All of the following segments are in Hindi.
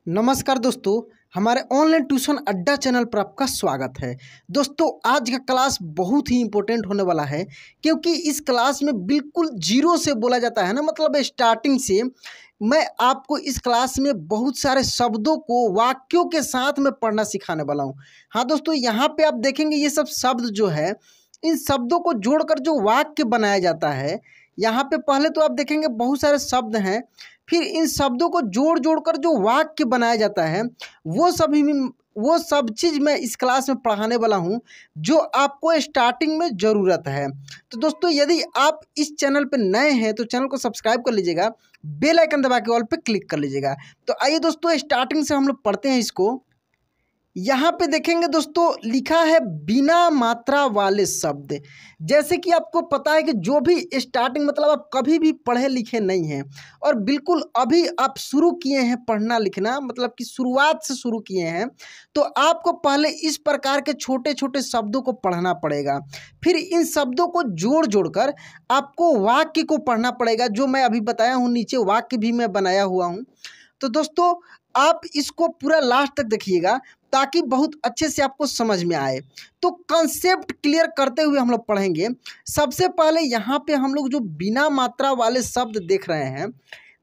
नमस्कार दोस्तों, हमारे ऑनलाइन ट्यूशन अड्डा चैनल पर आपका स्वागत है। दोस्तों, आज का क्लास बहुत ही इम्पोर्टेंट होने वाला है क्योंकि इस क्लास में बिल्कुल जीरो से बोला जाता है ना, मतलब स्टार्टिंग से मैं आपको इस क्लास में बहुत सारे शब्दों को वाक्यों के साथ में पढ़ना सिखाने वाला हूँ। हाँ दोस्तों, यहाँ पे आप देखेंगे ये सब शब्द जो है, इन शब्दों को जोड़कर जो वाक्य बनाया जाता है। यहाँ पे पहले तो आप देखेंगे बहुत सारे शब्द हैं, फिर इन शब्दों को जोड़ जोड़कर जो वाक्य बनाया जाता है वो सब चीज़ मैं इस क्लास में पढ़ाने वाला हूँ, जो आपको स्टार्टिंग में ज़रूरत है। तो दोस्तों, यदि आप इस चैनल पर नए हैं तो चैनल को सब्सक्राइब कर लीजिएगा, बेल आइकन दबा के ऑल पे क्लिक कर लीजिएगा। तो आइए दोस्तों, स्टार्टिंग से हम लोग पढ़ते हैं इसको। यहाँ पे देखेंगे दोस्तों, लिखा है बिना मात्रा वाले शब्द। जैसे कि आपको पता है कि जो भी स्टार्टिंग, मतलब आप कभी भी पढ़े लिखे नहीं हैं और बिल्कुल अभी आप शुरू किए हैं पढ़ना लिखना, मतलब कि शुरुआत से शुरू किए हैं, तो आपको पहले इस प्रकार के छोटे छोटे शब्दों को पढ़ना पड़ेगा। फिर इन शब्दों को जोड़ जोड़कर आपको वाक्य को पढ़ना पड़ेगा, जो मैं अभी बताया हूँ। नीचे वाक्य भी मैं बनाया हुआ हूँ। तो दोस्तों, आप इसको पूरा लास्ट तक देखिएगा ताकि बहुत अच्छे से आपको समझ में आए। तो कंसेप्ट क्लियर करते हुए हम लोग पढ़ेंगे। सबसे पहले यहाँ पे हम लोग जो बिना मात्रा वाले शब्द देख रहे हैं,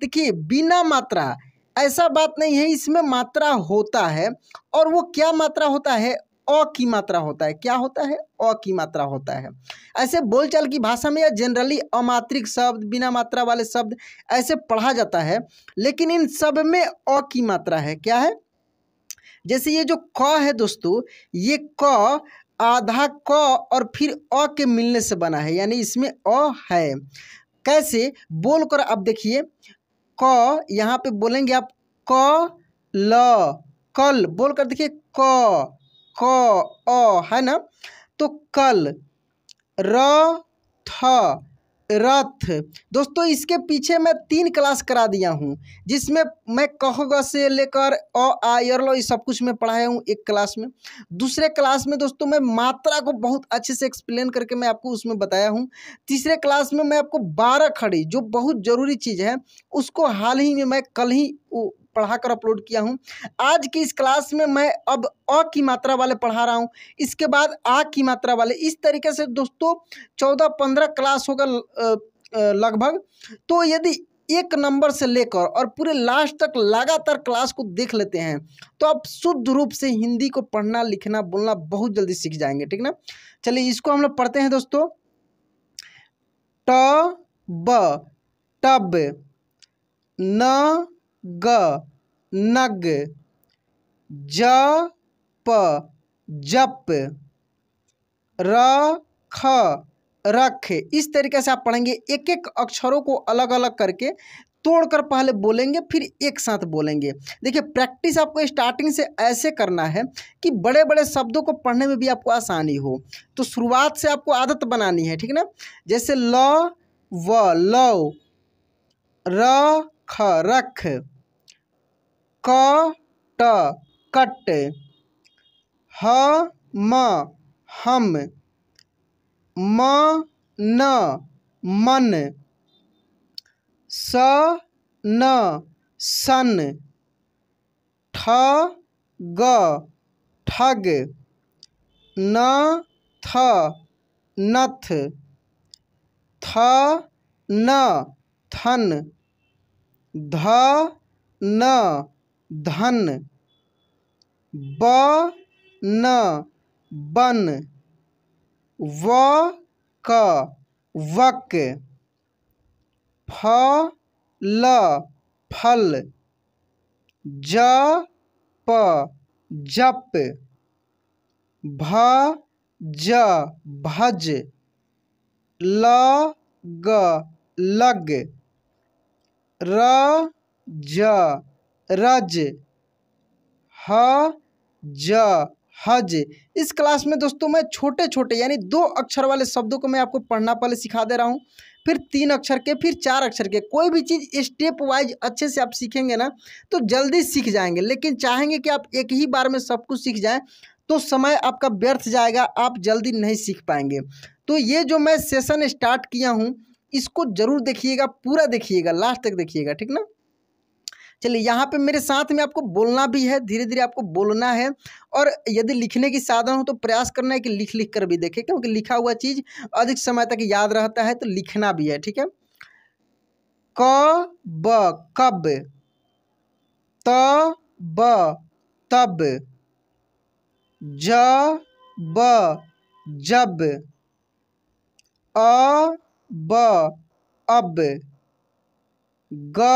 देखिए बिना मात्रा, ऐसा बात नहीं है, इसमें मात्रा होता है। और वो क्या मात्रा होता है? अ की मात्रा होता है। क्या होता है? अ की मात्रा होता है। ऐसे बोलचाल की भाषा में या जनरली अमात्रिक शब्द, बिना मात्रा वाले शब्द ऐसे पढ़ा जाता है, लेकिन इन सब में अ की मात्रा है। क्या है? जैसे ये जो क है दोस्तों, ये क आधा क और फिर अ के मिलने से बना है, यानी इसमें अ है। कैसे बोलकर आप देखिए, क यहाँ पे बोलेंगे आप क ल, कल बोलकर देखिए, क अ है ना, तो कल। र थ रथ। दोस्तों, इसके पीछे मैं 3 क्लास करा दिया हूँ, जिसमें मैं क ख ग से लेकर अ आ य ल ये सब कुछ मैं पढ़ाया हूँ एक क्लास में। दूसरे क्लास में दोस्तों मैं मात्रा को बहुत अच्छे से एक्सप्लेन करके मैं आपको उसमें बताया हूँ। तीसरे क्लास में मैं आपको 12 खड़ी, जो बहुत ज़रूरी चीज़ है, उसको हाल ही में मैं कल ही पढ़ा कर अपलोड किया हूँ। आज की इस क्लास में मैं अब अ की मात्रा वाले पढ़ा रहा हूँ, इसके बाद आ की मात्रा वाले। इस तरीके से दोस्तों 14-15 क्लास होगा लगभग। तो यदि 1 नंबर से लेकर और पूरे लास्ट तक लगातार क्लास को देख लेते हैं, तो आप शुद्ध रूप से हिंदी को पढ़ना लिखना बोलना बहुत जल्दी सीख जाएंगे। ठीक ना? चलिए इसको हम लोग पढ़ते हैं दोस्तों। ट ब टब, न ग नग, ज प जप, र ख रख। इस तरीके से आप पढ़ेंगे। एक एक अक्षरों को अलग अलग करके तोड़कर पहले बोलेंगे, फिर एक साथ बोलेंगे। देखिए, प्रैक्टिस आपको स्टार्टिंग से ऐसे करना है कि बड़े बड़े शब्दों को पढ़ने में भी आपको आसानी हो। तो शुरुआत से आपको आदत बनानी है, ठीक ना? जैसे ल व लव, र ख रख, क ट कट, ह म हम, म न मन, स न सन, ठ ग ठग, न थ नथ, थ न थन, ध न धन, ब न बन, व क वक, फ ल फल, ज प जप, भ ज भज, ल ग लग, र ज रज, ह ज हज। इस क्लास में दोस्तों मैं छोटे छोटे यानी 2 अक्षर वाले शब्दों को मैं आपको पढ़ना पहले सिखा दे रहा हूँ, फिर 3 अक्षर के, फिर 4 अक्षर के। कोई भी चीज़ स्टेप वाइज अच्छे से आप सीखेंगे ना तो जल्दी सीख जाएंगे, लेकिन चाहेंगे कि आप एक ही बार में सब कुछ सीख जाएं तो समय आपका व्यर्थ जाएगा, आप जल्दी नहीं सीख पाएंगे। तो ये जो मैं सेशन स्टार्ट किया हूँ, इसको ज़रूर देखिएगा, पूरा देखिएगा, लास्ट तक देखिएगा, ठीक ना? चलिए यहाँ पे मेरे साथ में आपको बोलना भी है, धीरे धीरे आपको बोलना है, और यदि लिखने की साधन हो तो प्रयास करना है कि लिख लिख कर भी देखें, क्योंकि लिखा हुआ चीज़ अधिक समय तक याद रहता है, तो लिखना भी है। ठीक है, क ब कब, त ब तब, ज ब जब, अ ब अब, ग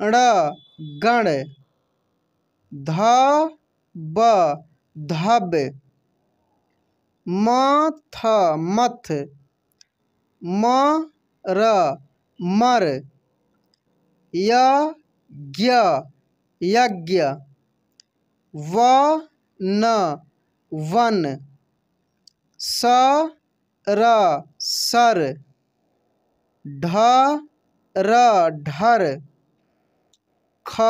ण गण, ध ब धब, म थ मथ, म र मर, य ज्ञ यज्ञ, व न वन, स र सर, ढ र ढर, ख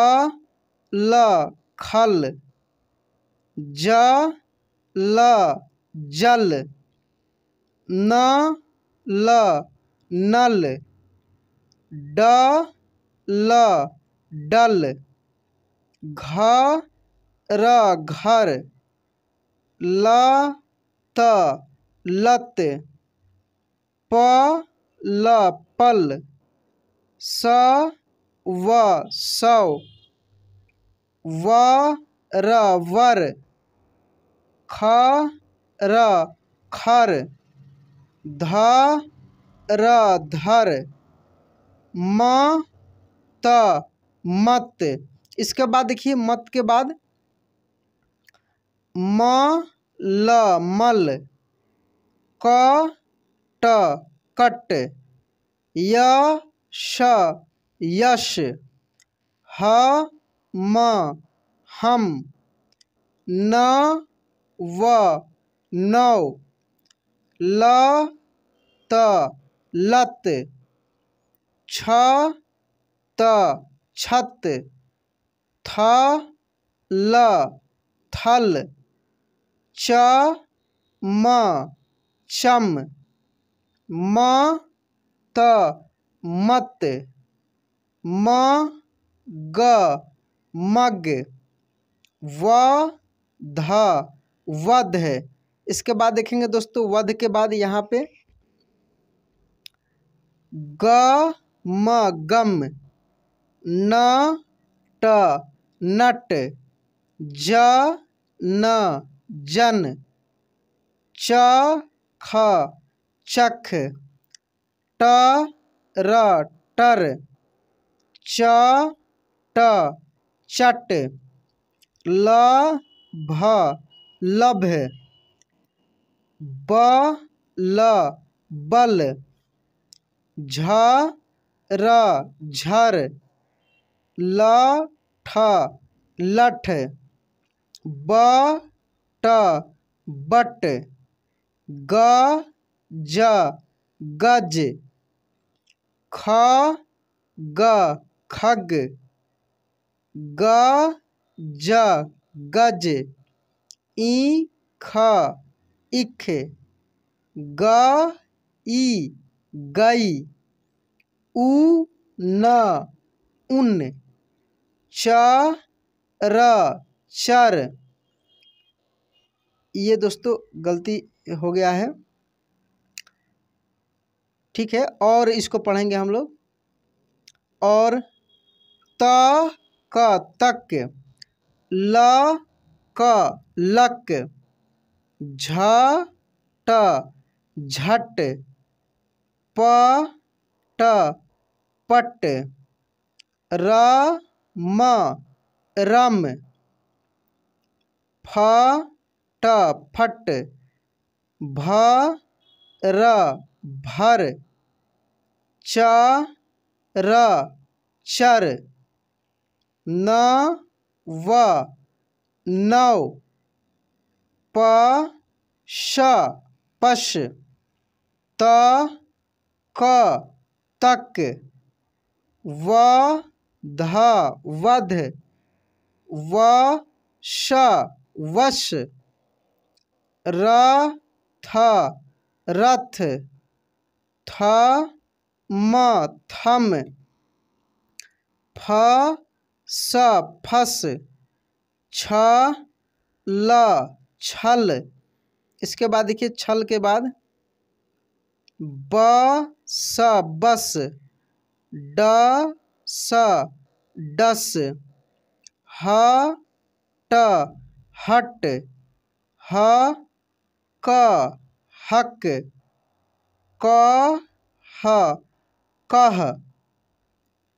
ल खल, ज ल जल, न ल नल, ड ल डल, घ र घर, ल त लत, प ल पल, स व सौ, व र वर, ख र खर, ध र धर, म त मत। इसके बाद देखिए मत के बाद म ल मल, क ट कट, य श यश, ह म हम, न व नौ, ल त लत, छ त छत, थ ल थल, च म चम, म त मत, म ग मग, व ध वध। इसके बाद देखेंगे दोस्तों वध के बाद यहाँ पे ग म गम, न ट नट, ज न जन, च ख चख, ट र टर, च ट चट, ल भ लभ, ब ल बल, झ र झर, ल ठ लठ, ब ट बट, ग ज गज, ख ग खग, ग ज गज, ई ख इख, ग ई गई, उ न उन, च र चर। ये दोस्तों गलती हो गया है, ठीक है, और इसको पढ़ेंगे हम लोग। और त क तक, ल क लक, झ ट झट, प ट पट, र म रम, फ ट फट, भ र भर, च र चर, न व नौ, प श पश, त क तक, व ध वध, व श वश, र थ रथ, थ म थम, फ स फस, छ ल छल, इसके बाद देखिए छल के बाद ब स बस, ड स डस, ह ट हट, ह क हक, क ह कह,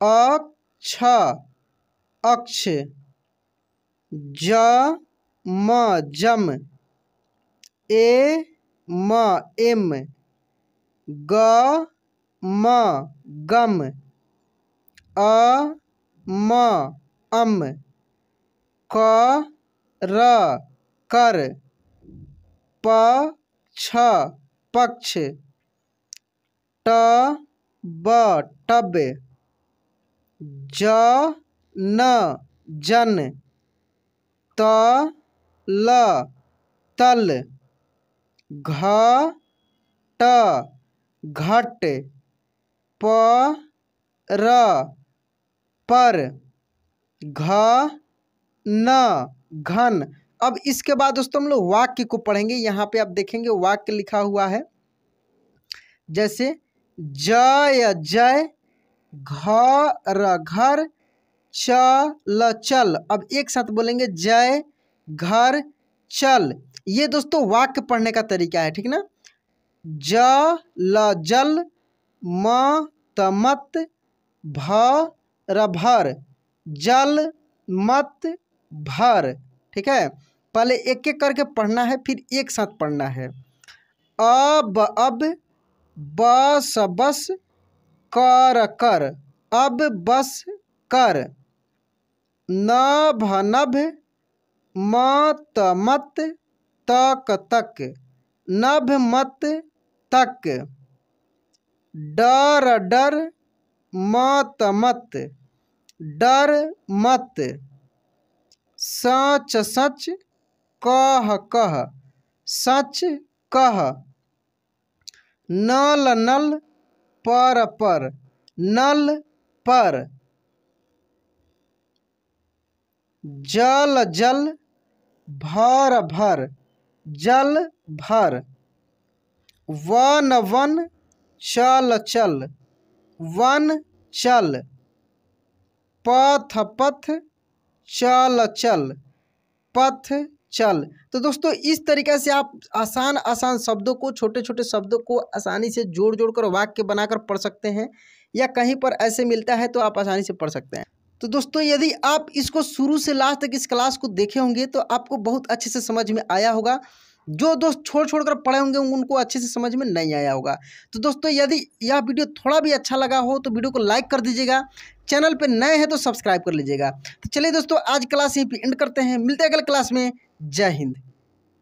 अक्ष अक्ष, ज म जम, ए म एम, ग म गम, अ म अम, क र कर, प छ पक्ष, ट ब टब, ज न जन, त ल तल, घ ट घट, प र पर, घ न घन। अब इसके बाद दोस्तों हम लोग वाक्य को पढ़ेंगे। यहाँ पे आप देखेंगे वाक्य लिखा हुआ है, जैसे जय जय, घर घर, चल चल। अब एक साथ बोलेंगे जय घर चल। ये दोस्तों वाक्य पढ़ने का तरीका है, ठीक ना। ज ल जल, म त मत, भ र भर, जल मत भर, ठीक है। पहले एक एक करके पढ़ना है, फिर एक साथ पढ़ना है। अब बस बस, कर कर, अब बस कर, नभ नभ, मत मत, तक तक, नभ मत तक, डर डर, मत मत, डर मत, सच सच, कह कह, सच कह, नल नल, पर पर, नल पर, जल जल, भर भर, जल भर, वन वन, चल चल, वन चल, पथ पथ, चल चल, पथ चल। तो दोस्तों इस तरीके से आप आसान आसान शब्दों को, छोटे छोटे शब्दों को आसानी से जोड़ जोड़ कर वाक्य बनाकर पढ़ सकते हैं, या कहीं पर ऐसे मिलता है तो आप आसानी से पढ़ सकते हैं। तो दोस्तों यदि आप इसको शुरू से लास्ट तक इस क्लास को देखे होंगे तो आपको बहुत अच्छे से समझ में आया होगा। जो दोस्त छोड़ छोड़ कर पढ़े होंगे उनको अच्छे से समझ में नहीं आया होगा। तो दोस्तों यदि यह वीडियो थोड़ा भी अच्छा लगा हो तो वीडियो को लाइक कर दीजिएगा, चैनल पे नए हैं तो सब्सक्राइब कर लीजिएगा। तो चलिए दोस्तों आज क्लास यहीं पे एंड करते हैं, मिलते हैं अगले क्लास में। जय हिंद।